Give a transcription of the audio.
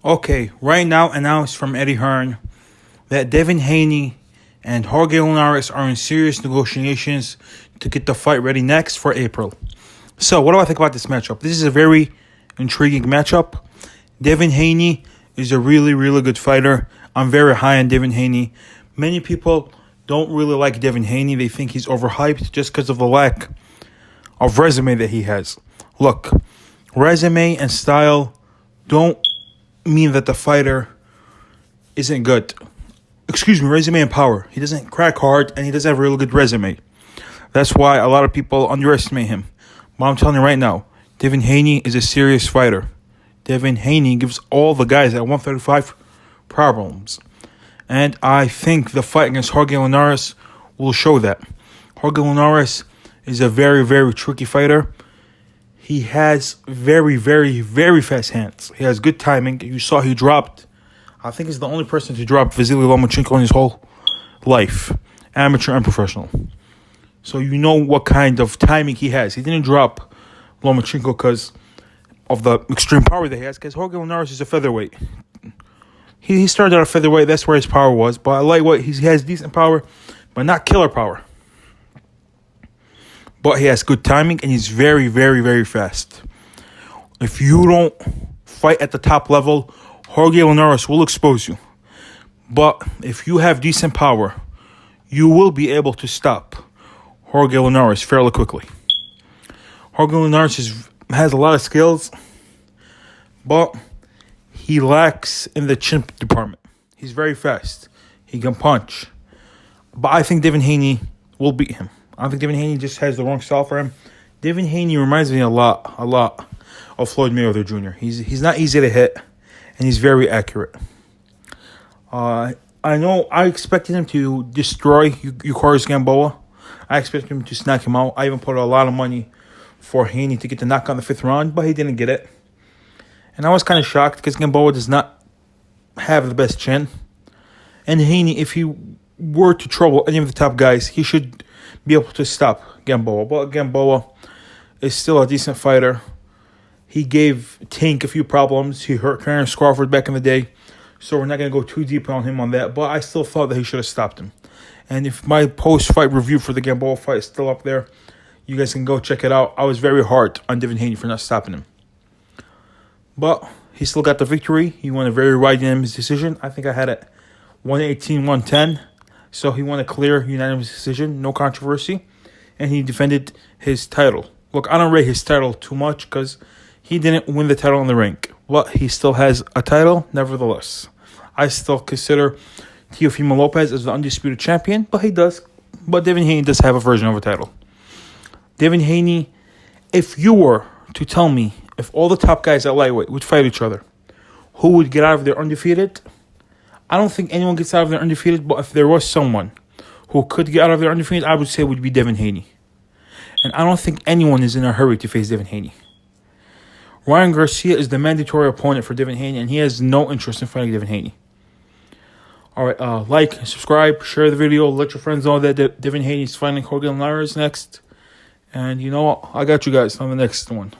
Okay, right now announced from Eddie Hearn that Devin Haney and Jorge Linares are in serious negotiations to get the fight ready next for April. So, what do I think about this matchup? This is a very intriguing matchup. Devin Haney is a really, really good fighter. I'm very high on Devin Haney. Many people don't really like Devin Haney. They think he's overhyped just because of the lack of resume that he has. Look, resume and style don't mean that the fighter isn't good. Excuse me, resume and power. He doesn't crack hard, and he does have a really good resume. That's why a lot of people underestimate him. But I'm telling you right now, Devin Haney is a serious fighter. Devin Haney gives all the guys at 135 problems. And I think the fight against Jorge Linares will show that. Jorge Linares is a very, very tricky fighter. He has very, very, very fast hands. He has good timing. You saw he dropped. I think he's the only person to drop Vasily Lomachenko in his whole life, amateur and professional. So you know what kind of timing he has. He didn't drop Lomachenko because of the extreme power that he has, because Jorge Linares is a featherweight. He started out a featherweight. That's where his power was. But at lightweight, he has decent power, but not killer power. But he has good timing, and he's very, very, very fast. If you don't fight at the top level, Jorge Linares will expose you. But if you have decent power, you will be able to stop Jorge Linares fairly quickly. Jorge Linares has a lot of skills, but he lacks in the chin department. He's very fast. He can punch. But I think Devin Haney will beat him. I think Devin Haney just has the wrong style for him. Devin Haney reminds me a lot of Floyd Mayweather Jr. He's not easy to hit, and he's very accurate. I know I expected him to destroy Yukari's Gamboa. I expected him to snap him out. I even put a lot of money for Haney to get the knockout in the 5th round, but he didn't get it. And I was kind of shocked because Gamboa does not have the best chin. And Haney, if he were to trouble any of the top guys, he should be able to stop Gamboa. But Gamboa is still a decent fighter. He gave Tank a few problems. He hurt Clarence Crawford back in the day. So we're not going to go too deep on him on that. But I still thought that he should have stopped him. And if my post-fight review for the Gamboa fight is still up there, you guys can go check it out. I was very hard on Devin Haney for not stopping him. But he still got the victory. He won a very wide unanimous decision. I think I had it 118-110. So he won a clear unanimous decision, no controversy. And he defended his title. Look, I don't rate his title too much because he didn't win the title in the rank. But he still has a title, nevertheless. I still consider Teofimo Lopez as the undisputed champion, but he does. But Devin Haney does have a version of a title. Devin Haney, if you were to tell me if all the top guys at lightweight would fight each other, who would get out of there undefeated? I don't think anyone gets out of there undefeated, but if there was someone who could get out of there undefeated, I would say it would be Devin Haney. And I don't think anyone is in a hurry to face Devin Haney. Ryan Garcia is the mandatory opponent for Devin Haney, and he has no interest in fighting Devin Haney. All right, like, subscribe, share the video, let your friends know that Devin Haney is fighting Jorge Linares next. And you know what? I got you guys on the next one.